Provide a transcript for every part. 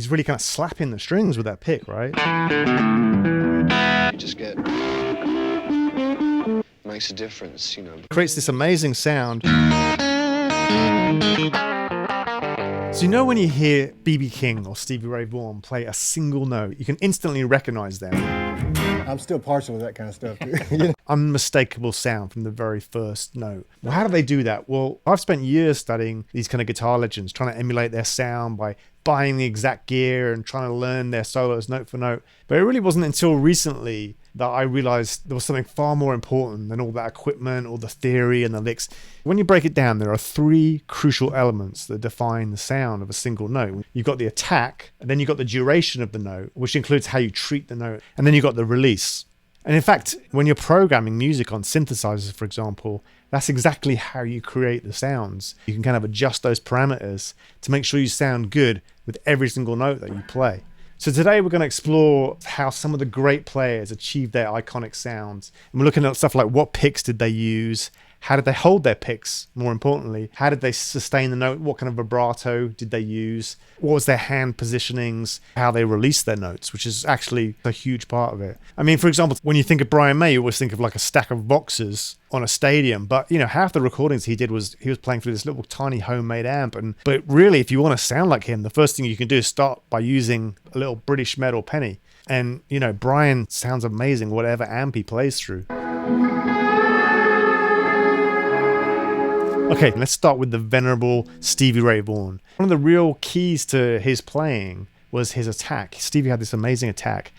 he's really kind of slapping the strings with that pick, right? You just get... makes a difference, you know. Creates this amazing sound. So you know when you hear B.B. King or Stevie Ray Vaughan play a single note, you can instantly recognize them. I'm still partial to that kind of stuff, too. Unmistakable sound from the very first note. Well, how do they do that? Well, I've spent years studying these kind of guitar legends, trying to emulate their sound by buying the exact gear and trying to learn their solos note for note. But it really wasn't until recently that I realized there was something far more important than all that equipment, all the theory and the licks. When you break it down, there are three crucial elements that define the sound of a single note. You've got the attack, and then you've got the duration of the note, which includes how you treat the note, and then you've got the release. And in fact, when you're programming music on synthesizers, for example, that's exactly how you create the sounds. You can kind of adjust those parameters to make sure you sound good with every single note that you play. So today we're going to explore how some of the great players achieve their iconic sounds. And we're looking at stuff like what picks did they use? How did they hold their picks? More importantly, how did they sustain the note? What kind of vibrato did they use? What was their hand positionings? How they released their notes, which is actually a huge part of it. I mean, for example, when you think of Brian May, you always think of like a stack of boxes on a stadium. But, you know, half the recordings he did was he was playing through this little tiny homemade amp. But really, if you want to sound like him, the first thing you can do is start by using a little British metal penny. And, you know, Brian sounds amazing, whatever amp he plays through. Okay, let's start with the venerable Stevie Ray Vaughan. One of the real keys to his playing was his attack. Stevie had this amazing attack,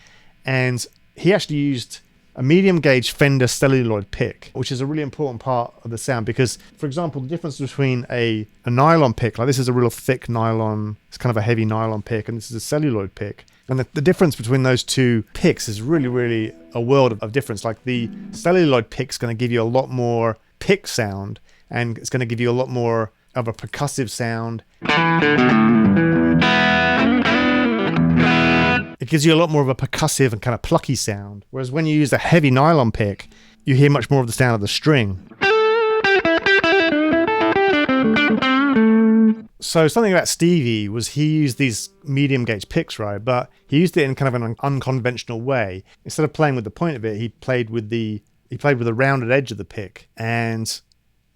and he actually used a medium gauge Fender celluloid pick, which is a really important part of the sound because, for example, the difference between a nylon pick, like this is a real thick nylon, it's kind of a heavy nylon pick, and this is a celluloid pick. And the difference between those two picks is really, really a world of difference. Like the celluloid pick's going to give you a lot more pick sound, and it's going to give you a lot more of a percussive sound. It gives you a lot more of a percussive and kind of plucky sound. Whereas when you use a heavy nylon pick, you hear much more of the sound of the string. So something about Stevie was he used these medium gauge picks, right? But he used it in kind of an unconventional way. Instead of playing with the point of it, he played with the rounded edge of the pick, and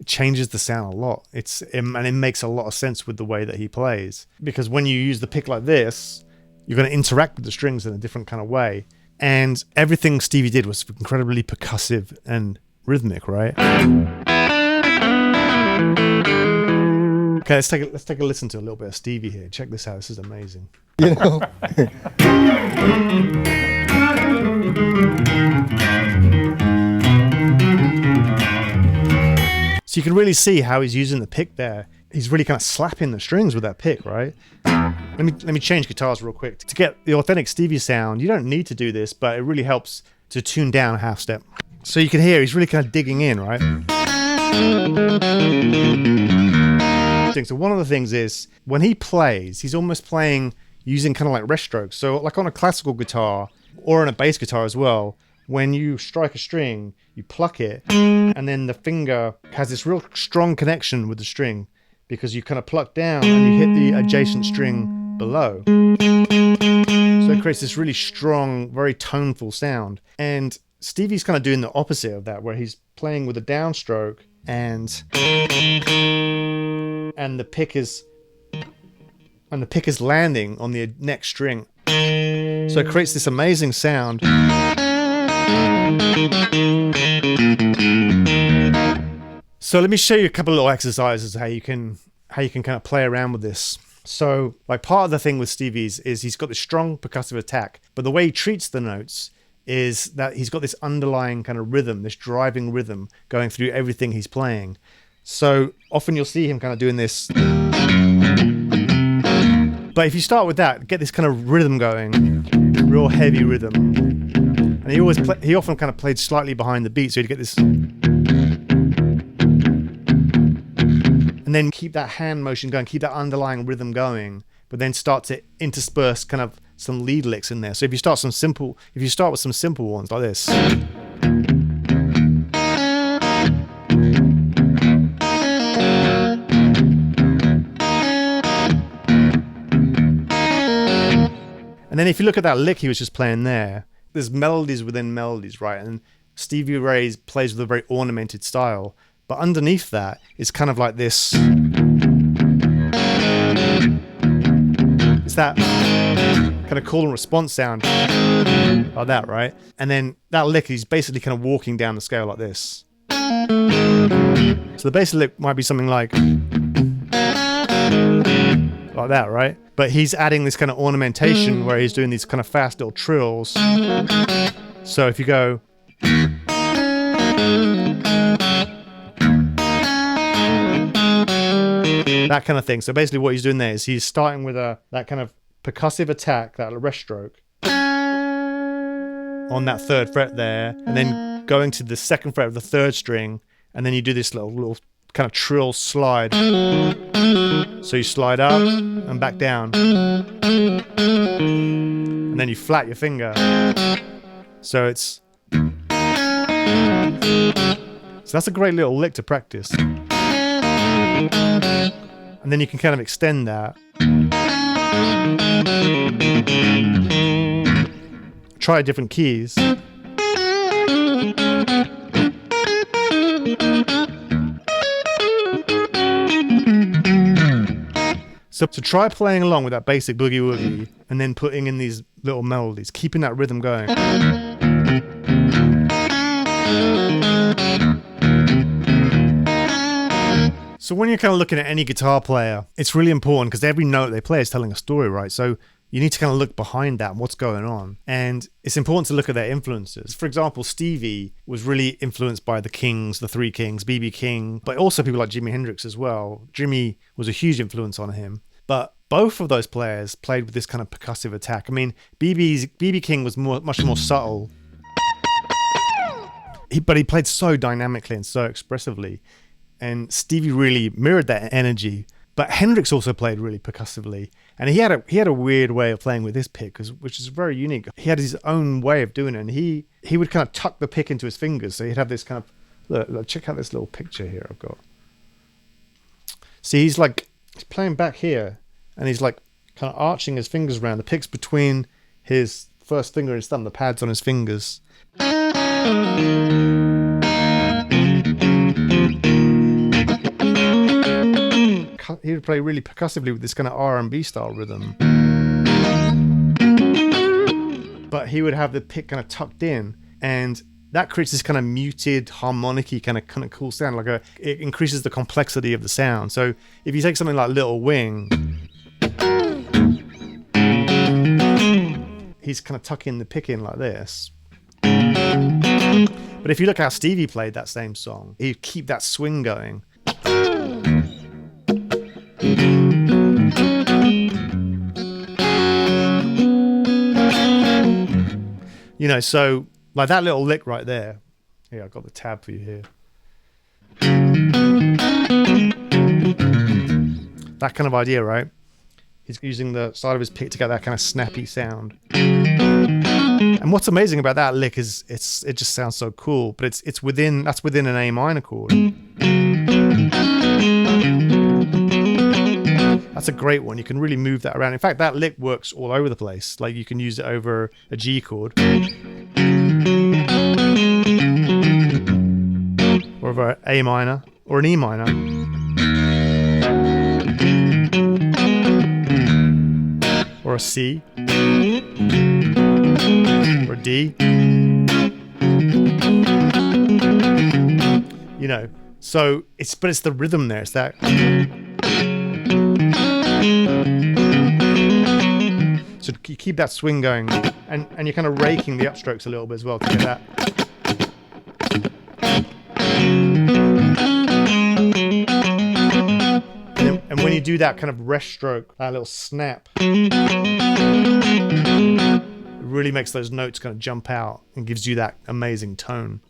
it changes the sound a lot. And it makes a lot of sense with the way that he plays. Because when you use the pick like this, you're going to interact with the strings in a different kind of way. And everything Stevie did was incredibly percussive and rhythmic, right? Okay, let's take a listen to a little bit of Stevie here. Check this out. This is amazing. You know? So you can really see how he's using the pick there. He's really kind of slapping the strings with that pick, right? Let me change guitars real quick. To get the authentic Stevie sound, you don't need to do this, but it really helps to tune down a half step. So you can hear he's really kind of digging in, right? So one of the things is when he plays, he's almost playing using kind of like rest strokes. So like on a classical guitar or on a bass guitar as well, when you strike a string, you pluck it, and then the finger has this real strong connection with the string because you kind of pluck down and you hit the adjacent string below. So it creates this really strong, very toneful sound. And Stevie's kind of doing the opposite of that, where he's playing with a downstroke and the pick is landing on the next string. So it creates this amazing sound. So let me show you a couple of little exercises how you can kind of play around with this. So like part of the thing with Stevie's is he's got this strong percussive attack, but the way he treats the notes is that he's got this underlying kind of rhythm, this driving rhythm going through everything he's playing. So often you'll see him kind of doing this. But if you start with that, get this kind of rhythm going, real heavy rhythm. And he often kind of played slightly behind the beat, so you'd get this. And then keep that hand motion going, keep that underlying rhythm going, but then start to intersperse kind of some lead licks in there. So if you start with some simple ones like this. And then if you look at that lick he was just playing there, there's melodies within melodies, right? And Stevie Ray plays with a very ornamented style. But underneath that is kind of like this. It's that kind of call and response sound like that, right? And then that lick, he's basically kind of walking down the scale like this. So the bass lick might be something like that, right? But he's adding this kind of ornamentation where he's doing these kind of fast little trills. So if you go, that kind of thing. So basically what he's doing there is he's starting with that kind of percussive attack, that rest stroke on that third fret there, and then going to the second fret of the third string, and then you do this little kind of trill slide. So you slide up and back down, and then you flat your finger. So it's that's a great little lick to practice. And then you can kind of extend that. Try different keys. So to try playing along with that basic boogie woogie and then putting in these little melodies, keeping that rhythm going. So when you're kind of looking at any guitar player, it's really important because every note they play is telling a story, right? So you need to kind of look behind that and what's going on. And it's important to look at their influences. For example, Stevie was really influenced by the Kings, the Three Kings, B.B. King, but also people like Jimi Hendrix as well. Jimmy was a huge influence on him. But both of those players played with this kind of percussive attack. I mean, B.B. King was much more subtle. But he played so dynamically and so expressively. And Stevie really mirrored that energy. But Hendrix also played really percussively. And he had a weird way of playing with his pick, which is very unique. He had his own way of doing it. And he would kind of tuck the pick into his fingers. So he'd have this kind of... Look, check out this little picture here I've got. See, he's playing back here. And he's like kind of arching his fingers around. The pick's between his first finger and his thumb. The pad's on his fingers. He would play really percussively with this kind of R&B style rhythm. But he would have the pick kind of tucked in, and that creates this kind of muted, harmonic-y kind of cool sound. It increases the complexity of the sound. So if you take something like Little Wing, he's kind of tucking the pick in like this. But if you look how Stevie played that same song, he'd keep that swing going. You know, so like that little lick right there. Here, I've got the tab for you here. That kind of idea, right? He's using the side of his pick to get that kind of snappy sound. And what's amazing about that lick is it just sounds so cool, but that's within an A minor chord. That's a great one. You can really move that around. In fact, that lick works all over the place. Like you can use it over a G chord, or over an A minor, or an E minor, or a C, or a D. You know, so it's the rhythm there. It's that. So you keep that swing going, and you're kind of raking the upstrokes a little bit as well to get that. And when you do that kind of rest stroke, that little snap, it really makes those notes kind of jump out and gives you that amazing tone.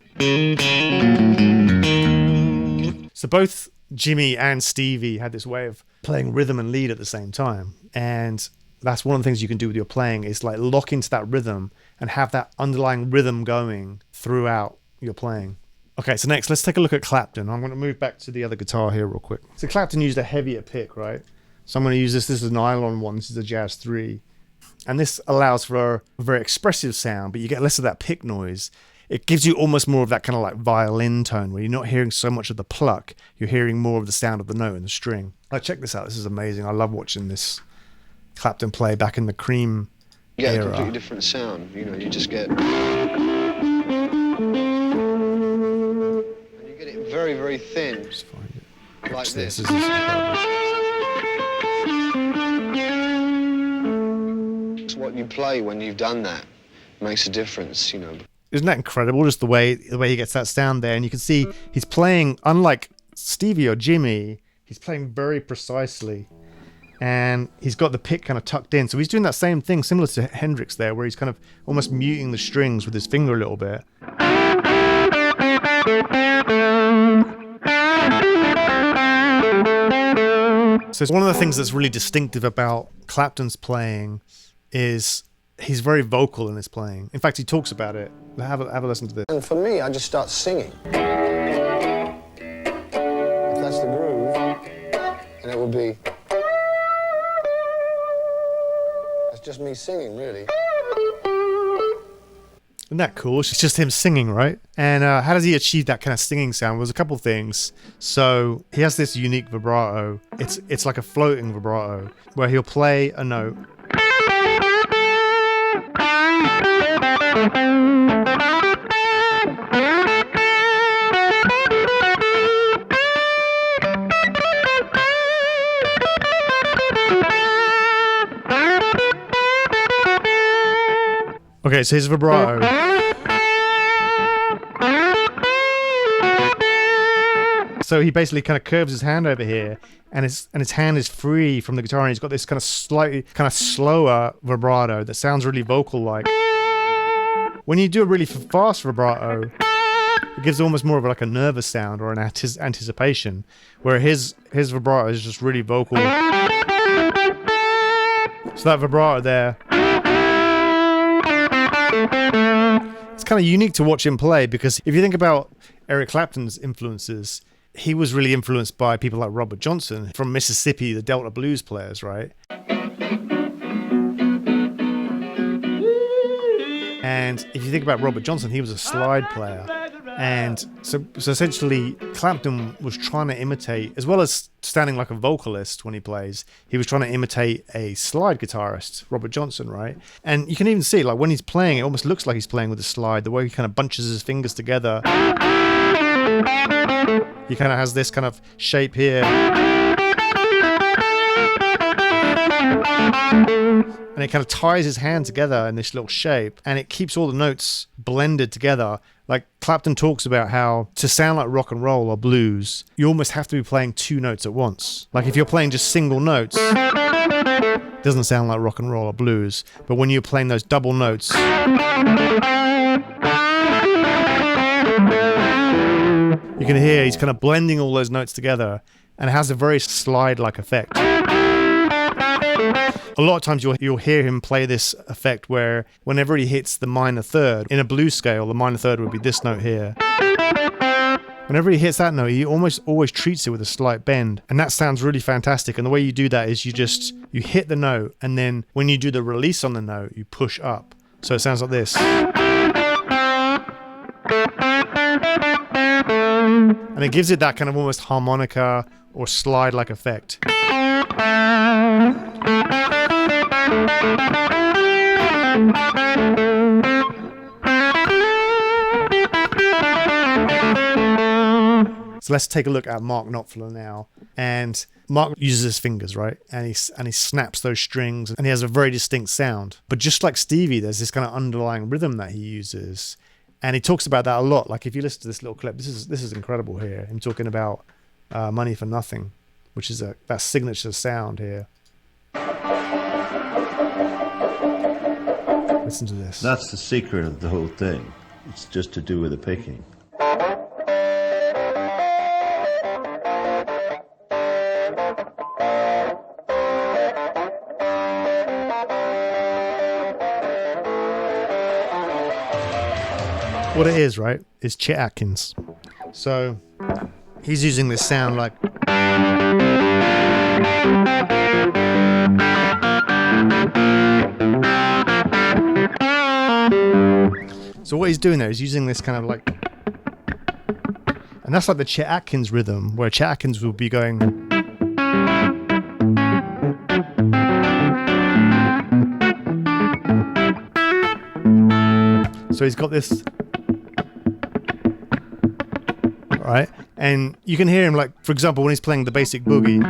So both Jimmy and Stevie had this way of playing rhythm and lead at the same time, and that's one of the things you can do with your playing is like lock into that rhythm and have that underlying rhythm going throughout your playing. Okay, so next let's take a look at Clapton. I'm going to move back to the other guitar here real quick. So Clapton used a heavier pick, right? So I'm going to use this is a nylon one, this is a Jazz 3. And this allows for a very expressive sound, but you get less of that pick noise. It gives you almost more of that kind of like violin tone where you're not hearing so much of the pluck. You're hearing more of the sound of the note and the string. Like, check this out. This is amazing. I love watching this Clapton play back in the Cream You get era. a completely different sound. You know, you just get... And you get it very, very thin. Just find it. Like Watch this. This is incredible. It's what you play when you've done that. Makes a difference, you know. Isn't that incredible? Just the way he gets that sound there, and you can see he's playing, unlike Stevie or Jimmy, he's playing very precisely, and he's got the pick kind of tucked in. So he's doing that same thing, similar to Hendrix there, where he's kind of almost muting the strings with his finger a little bit. So it's one of the things that's really distinctive about Clapton's playing is he's very vocal in his playing. In fact, he talks about it. Have a listen to this. And for me, I just start singing. If that's the groove, and it will be... That's just me singing, really. Isn't that cool? It's just him singing, right? And how does he achieve that kind of singing sound? Well, there's a couple things. So he has this unique vibrato. It's like a floating vibrato where he'll play a note. Okay, so his vibrato. So he basically kind of curves his hand over here, and his hand is free from the guitar, and he's got this kind of slightly, kind of slower vibrato that sounds really vocal-like. When you do a really fast vibrato, it gives almost more of like a nervous sound or an anticipation, where his vibrato is just really vocal. So that vibrato there, it's kind of unique to watch him play, because if you think about Eric Clapton's influences, he was really influenced by people like Robert Johnson from Mississippi, the Delta blues players, right? And if you think about Robert Johnson, he was a slide player. And so essentially, Clapton was trying to imitate, as well as standing like a vocalist when he plays, he was trying to imitate a slide guitarist, Robert Johnson, right? And you can even see, like, when he's playing, it almost looks like he's playing with a slide, the way he kind of bunches his fingers together. He kind of has this kind of shape here. And it kind of ties his hand together in this little shape, and it keeps all the notes blended together. Like Clapton talks about how to sound like rock and roll or blues, you almost have to be playing two notes at once. Like if you're playing just single notes, it doesn't sound like rock and roll or blues. But when you're playing those double notes, you can hear he's kind of blending all those notes together, and it has a very slide-like effect. A lot of times you'll hear him play this effect where whenever he hits the minor third, in a blues scale, the minor third would be this note here. Whenever he hits that note, he almost always treats it with a slight bend. And that sounds really fantastic. And the way you do that is you hit the note, and then when you do the release on the note, you push up. So it sounds like this. And it gives it that kind of almost harmonica or slide-like effect. So let's take a look at Mark Knopfler now. And Mark uses his fingers, right? And he snaps those strings, and he has a very distinct sound. But just like Stevie, there's this kind of underlying rhythm that he uses. And he talks about that a lot. Like if you listen to this little clip, this is incredible here. Him talking about Money for Nothing, which is that signature sound here. Listen to this. That's the secret of the whole thing. It's just to do with the picking. What it is, right, is Chet Atkins. So he's using this sound like... So what he's doing there is using this kind of like, and that's like the Chet Atkins rhythm, where Chet Atkins will be going. So he's got this, right? And you can hear him, like, for example, when he's playing the basic boogie,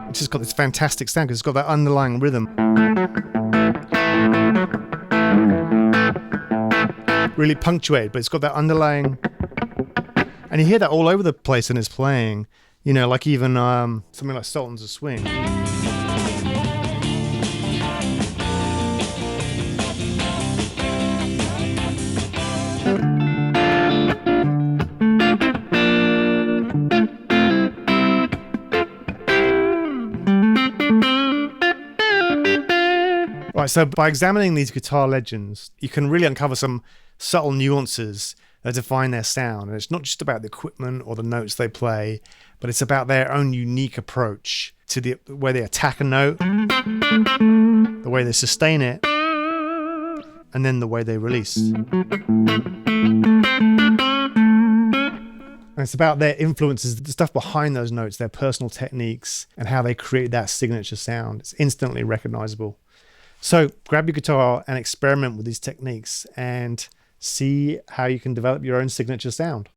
it's just got this fantastic sound because it's got that underlying rhythm. Really punctuated, but it's got that underlying, and you hear that all over the place in his playing, you know, like even something like Sultans of Swing. Right, so by examining these guitar legends, you can really uncover some subtle nuances that define their sound. And it's not just about the equipment or the notes they play, but it's about their own unique approach to the way they attack a note, the way they sustain it, and then the way they release. And it's about their influences, the stuff behind those notes, their personal techniques, and how they create that signature sound. It's instantly recognizable. So grab your guitar and experiment with these techniques and see how you can develop your own signature sound.